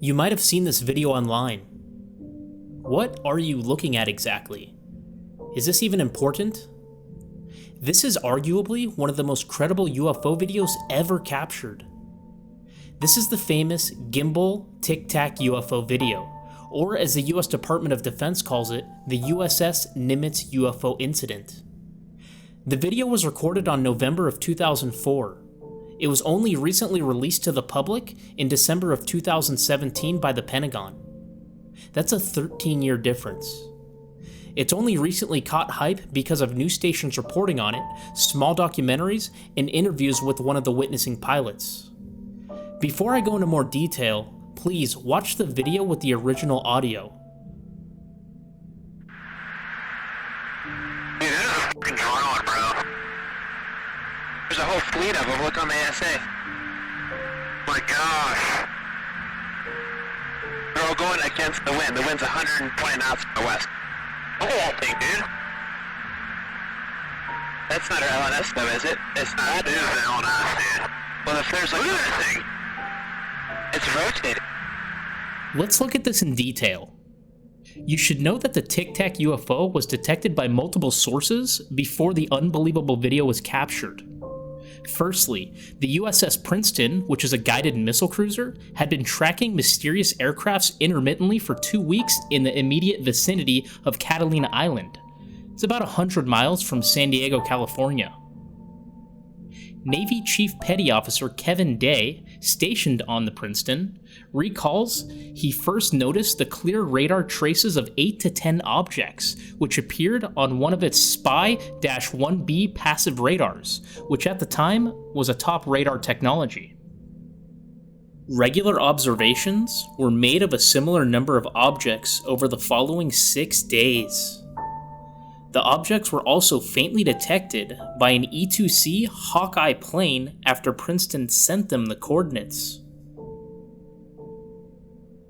You might have seen this video online. What are you looking at exactly? Is this even important? This is arguably one of the most credible UFO videos ever captured. This is the famous Gimbal Tic Tac UFO video, or as the US Department of Defense calls it, the USS Nimitz UFO incident. The video was recorded on November of 2004. It was only recently released to the public in December of 2017 by the Pentagon. That's a 13-year difference. It's only recently caught hype because of news stations reporting on it, small documentaries, and interviews with one of the witnessing pilots. Before I go into more detail, please watch the video with the original audio. Dude, this is fucking drone, bro. There's a whole fleet of them. Look on the ASA. My gosh. They're all going against the wind. The wind's 120 knots from the west. Look at that thing, dude. That's not our LNS though, is it? It's not. That is an LNS, dude. Well, if there's like... Look at that thing. It's rotating. Let's look at this in detail. You should know that the Tic Tac UFO was detected by multiple sources before the unbelievable video was captured. Firstly, the USS Princeton, which is a guided missile cruiser, had been tracking mysterious aircrafts intermittently for 2 weeks in the immediate vicinity of Catalina Island. It's about 100 miles from San Diego, California. Navy Chief Petty Officer Kevin Day, stationed on the Princeton, recalls he first noticed the clear radar traces of 8 to 10 objects, which appeared on one of its Spy-1B passive radars, which at the time was a top radar technology. Regular observations were made of a similar number of objects over the following 6 days. The objects were also faintly detected by an E-2C Hawkeye plane after Princeton sent them the coordinates.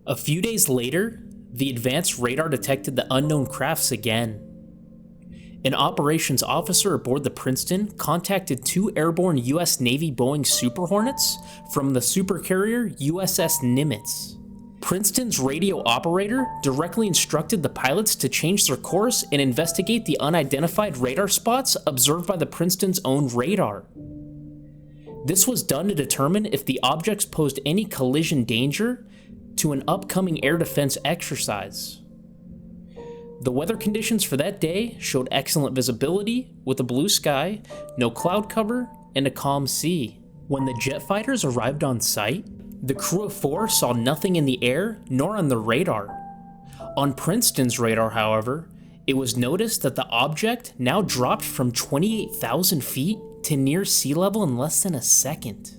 A few days later, the advanced radar detected the unknown crafts again. An operations officer aboard the Princeton contacted 2 airborne US Navy Boeing Super Hornets from the supercarrier USS Nimitz. Princeton's radio operator directly instructed the pilots to change their course and investigate the unidentified radar spots observed by the Princeton's own radar. This was done to determine if the objects posed any collision danger to an upcoming air defense exercise. The weather conditions for that day showed excellent visibility with a blue sky, no cloud cover, and a calm sea. When the jet fighters arrived on site, the crew of 4 saw nothing in the air nor on the radar. On Princeton's radar, however, it was noticed that the object now dropped from 28,000 feet to near sea level in less than a second.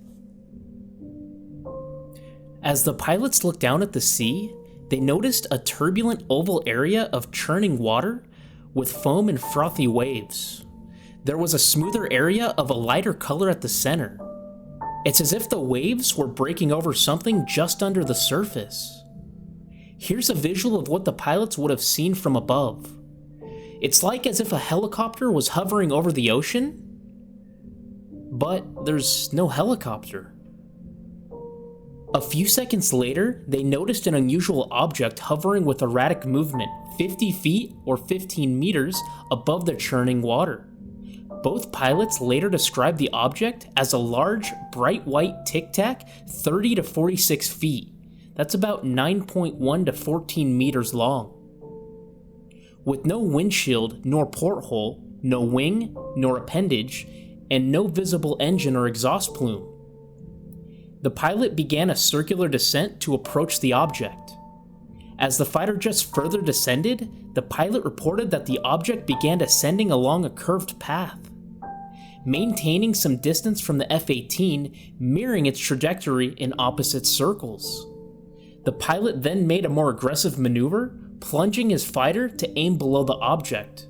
As the pilots looked down at the sea, they noticed a turbulent oval area of churning water with foam and frothy waves. There was a smoother area of a lighter color at the center. It's as if the waves were breaking over something just under the surface. Here's a visual of what the pilots would have seen from above. It's like as if a helicopter was hovering over the ocean, but there's no helicopter. A few seconds later, they noticed an unusual object hovering with erratic movement 50 feet or 15 meters above the churning water. Both pilots later described the object as a large, bright white Tic Tac 30 to 46 feet. That's about 9.1 to 14 meters long. With no windshield nor porthole, no wing nor appendage, and no visible engine or exhaust plume. The pilot began a circular descent to approach the object. As the fighter jets further descended, the pilot reported that the object began ascending along a curved path, maintaining some distance from the F-18, mirroring its trajectory in opposite circles. The pilot then made a more aggressive maneuver, plunging his fighter to aim below the object.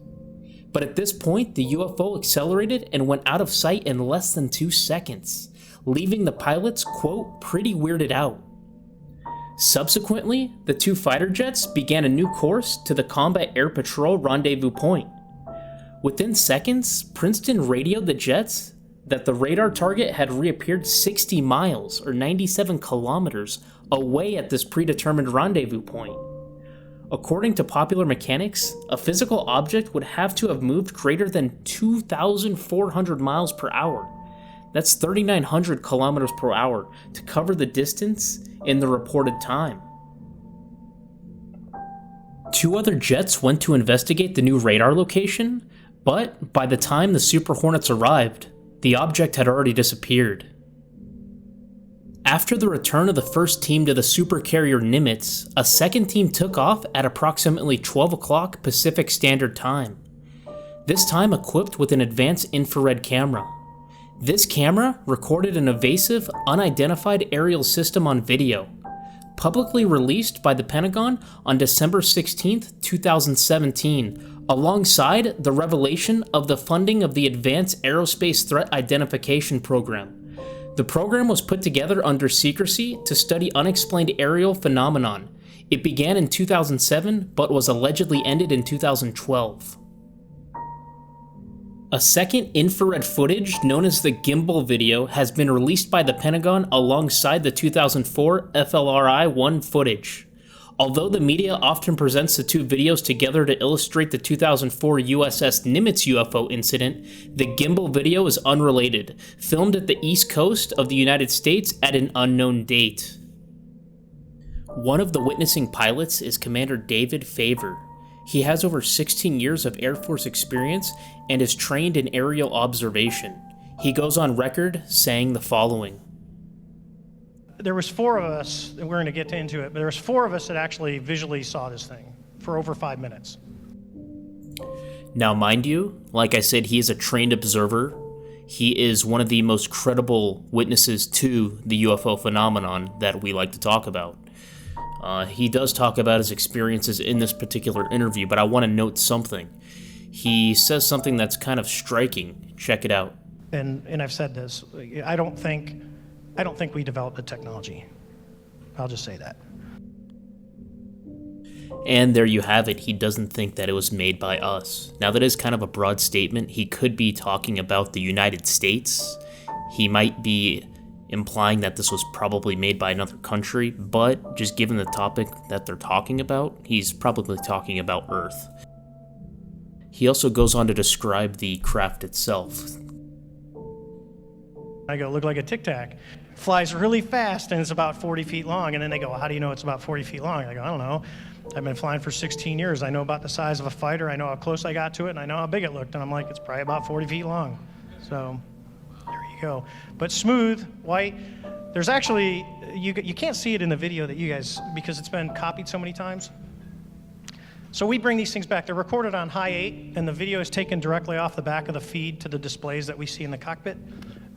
But at this point, the UFO accelerated and went out of sight in less than 2 seconds, leaving the pilots, quote, pretty weirded out. Subsequently, the 2 fighter jets began a new course to the Combat Air Patrol rendezvous point. Within seconds, Princeton radioed the jets that the radar target had reappeared 60 miles or 97 kilometers away at this predetermined rendezvous point. According to popular mechanics, a physical object would have to have moved greater than 2,400 miles per hour. That's 3,900 kilometers per hour to cover the distance in the reported time. 2 other jets went to investigate the new radar location, but by the time the Super Hornets arrived, the object had already disappeared. After the return of the first team to the supercarrier Nimitz, a second team took off at approximately 12 o'clock Pacific Standard Time, this time equipped with an advanced infrared camera. This camera recorded an evasive, unidentified aerial system on video, publicly released by the Pentagon on December 16, 2017, alongside the revelation of the funding of the Advanced Aerospace Threat Identification Program. The program was put together under secrecy to study unexplained aerial phenomenon. It began in 2007, but was allegedly ended in 2012. A second infrared footage, known as the Gimbal video, has been released by the Pentagon alongside the 2004 FLRI-1 footage. Although the media often presents the 2 videos together to illustrate the 2004 USS Nimitz UFO incident, the Gimbal video is unrelated, filmed at the east coast of the United States at an unknown date. One of the witnessing pilots is Commander David Favor. He has over 16 years of Air Force experience and is trained in aerial observation. He goes on record saying the following. There was 4 of us, and we're going to get into it, but there was 4 of us that actually visually saw this thing for over 5 minutes. Now, mind you, like I said, he is a trained observer. He is one of the most credible witnesses to the UFO phenomenon that we like to talk about. He does talk about his experiences in this particular interview, but I want to note something. He says something that's kind of striking. Check it out. And I've said this. I don't think we developed the technology. I'll just say that. And there you have it. He doesn't think that it was made by us. Now, that is kind of a broad statement. He could be talking about the United States. He might be implying that this was probably made by another country, but just given the topic that they're talking about, he's probably talking about Earth. He also goes on to describe the craft itself. I go, look like a Tic Tac. Flies really fast and it's about 40 feet long. And then they go, well, how do you know it's about 40 feet long? I go, I don't know. I've been flying for 16 years. I know about the size of a fighter. I know how close I got to it, and I know how big it looked. And I'm like, it's probably about 40 feet long. So there you go. But smooth, white. There's actually, you can't see it in the video that you guys, because it's been copied so many times. So we bring these things back. They're recorded on high 8, and the video is taken directly off the back of the feed to the displays that we see in the cockpit.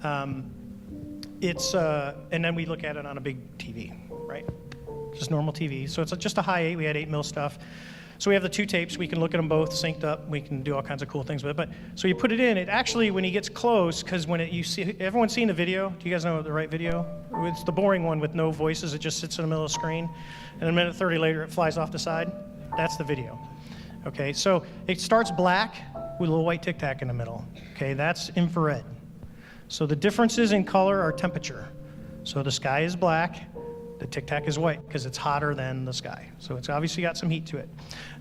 And then we look at it on a big TV, right? Just normal TV. So it's just a high 8. We had 8 mil stuff. So we have the 2 tapes. We can look at them both synced up. We can do all kinds of cool things with it. But so you put it in. It actually, when he gets close, because when you see, everyone seen the video? Do you guys know the right video? It's the boring one with no voices. It just sits in the middle of the screen, and a minute 30 later, it flies off the side. That's the video. Okay. So it starts black with a little white Tic Tac in the middle. Okay. That's infrared. So the differences in color are temperature. So the sky is black, the Tic Tac is white because it's hotter than the sky. So it's obviously got some heat to it.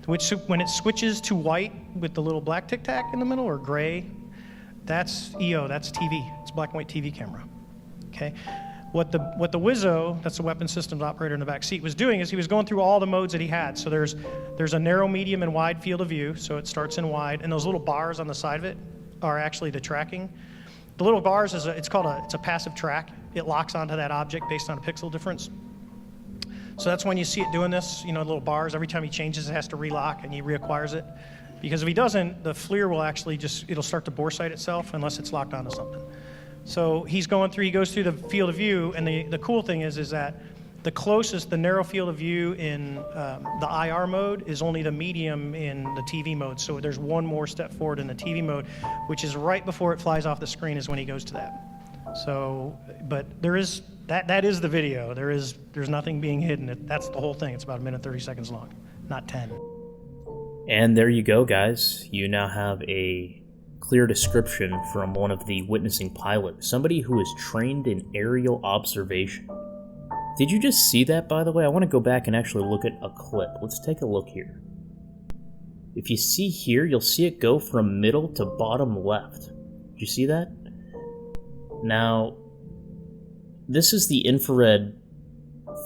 Which, when it switches to white with the little black Tic Tac in the middle, or gray, that's EO, that's TV. It's a black and white TV camera. Okay. What the Wizzo, that's the weapons systems operator in the back seat, was doing is he was going through all the modes that he had. So there's a narrow, medium, and wide field of view. So it starts in wide, and those little bars on the side of it are actually the tracking. The little bars it's a passive track. It locks onto that object based on a pixel difference. So that's when you see it doing this, little bars. Every time he changes, it has to relock and he reacquires it. Because if he doesn't, the FLIR will actually it'll start to bore sight itself unless it's locked onto something. So he goes through the field of view, and the cool thing is that the narrow field of view in the IR mode is only the medium in the TV mode. So there's one more step forward in the TV mode, which is right before it flies off the screen is when he goes to that. So, but there is, that is the video. There's nothing being hidden. That's the whole thing. It's about 1 minute 30 seconds long, not 10. And there you go, guys. You now have a clear description from one of the witnessing pilots, somebody who is trained in aerial observation. Did you just see that, by the way? I want to go back and actually look at a clip. Let's take a look here. If you see here, you'll see it go from middle to bottom left. Did you see that? Now, this is the infrared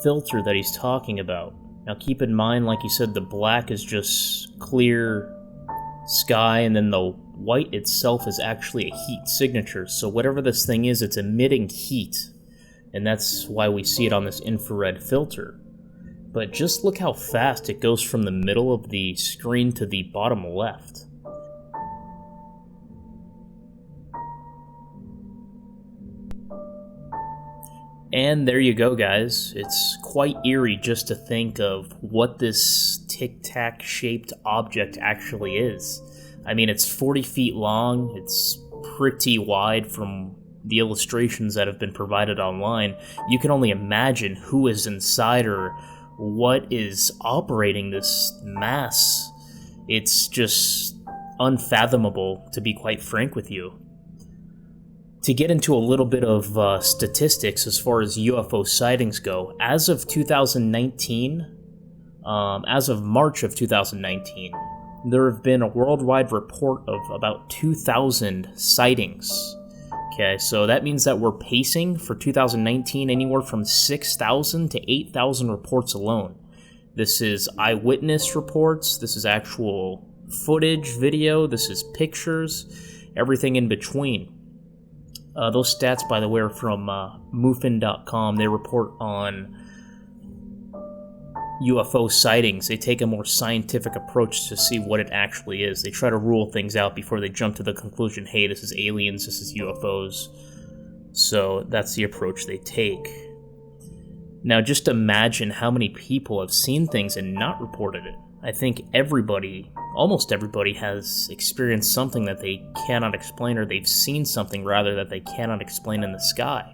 filter that he's talking about. Now keep in mind, like you said, the black is just clear sky, and then the white itself is actually a heat signature. So whatever this thing is, it's emitting heat. And that's why we see it on this infrared filter. But just look how fast it goes from the middle of the screen to the bottom left. And there you go, guys. It's quite eerie just to think of what this Tic Tac shaped object actually is. I mean, it's 40 feet long, it's pretty wide from the illustrations that have been provided online. You can only imagine who is inside or what is operating this mass. It's just unfathomable, to be quite frank with you. To get into a little bit of statistics as far as UFO sightings go, as of 2019, as of March of 2019, there have been a worldwide report of about 2,000 sightings. Okay, so that means that we're pacing for 2019 anywhere from 6,000 to 8,000 reports alone. This is eyewitness reports, this is actual footage, video, this is pictures, everything in between. Those stats, by the way, are from MUFON.com. They report on UFO sightings. They take a more scientific approach to see what it actually is. They try to rule things out before they jump to the conclusion, hey, this is aliens, this is UFOs. So that's the approach they take. Now just imagine how many people have seen things and not reported it. I think everybody, almost everybody, has experienced something that they cannot explain, or they've seen something, rather, that they cannot explain in the sky.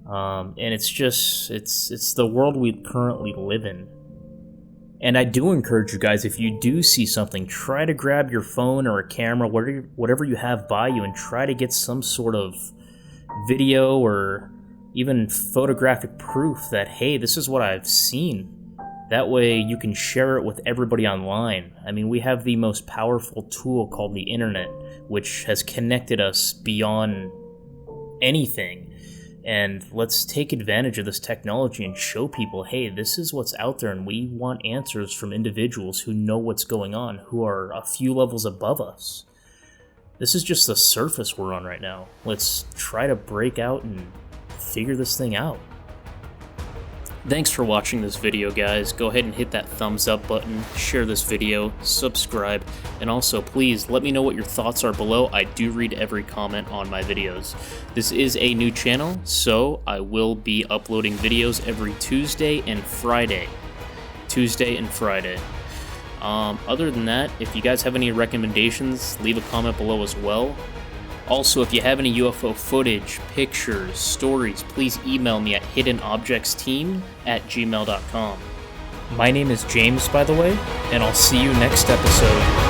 And it's just, it's the world we currently live in. And I do encourage you guys, if you do see something, try to grab your phone or a camera, whatever you have by you, and try to get some sort of video or even photographic proof that, hey, this is what I've seen. That way you can share it with everybody online. I mean, we have the most powerful tool called the internet, which has connected us beyond anything. And let's take advantage of this technology and show people, hey, this is what's out there, and we want answers from individuals who know what's going on, who are a few levels above us. This is just the surface we're on right now. Let's try to break out and figure this thing out. Thanks for watching this video, guys. Go ahead and hit that thumbs up button, share this video, subscribe, and also please let me know what your thoughts are below. I do read every comment on my videos. This is a new channel, so I will be uploading videos every Tuesday and Friday. Other than that, if you guys have any recommendations, leave a comment below as well. Also, if you have any UFO footage, pictures, stories, please email me at hiddenobjectsteam@gmail.com. My name is James, by the way, and I'll see you next episode.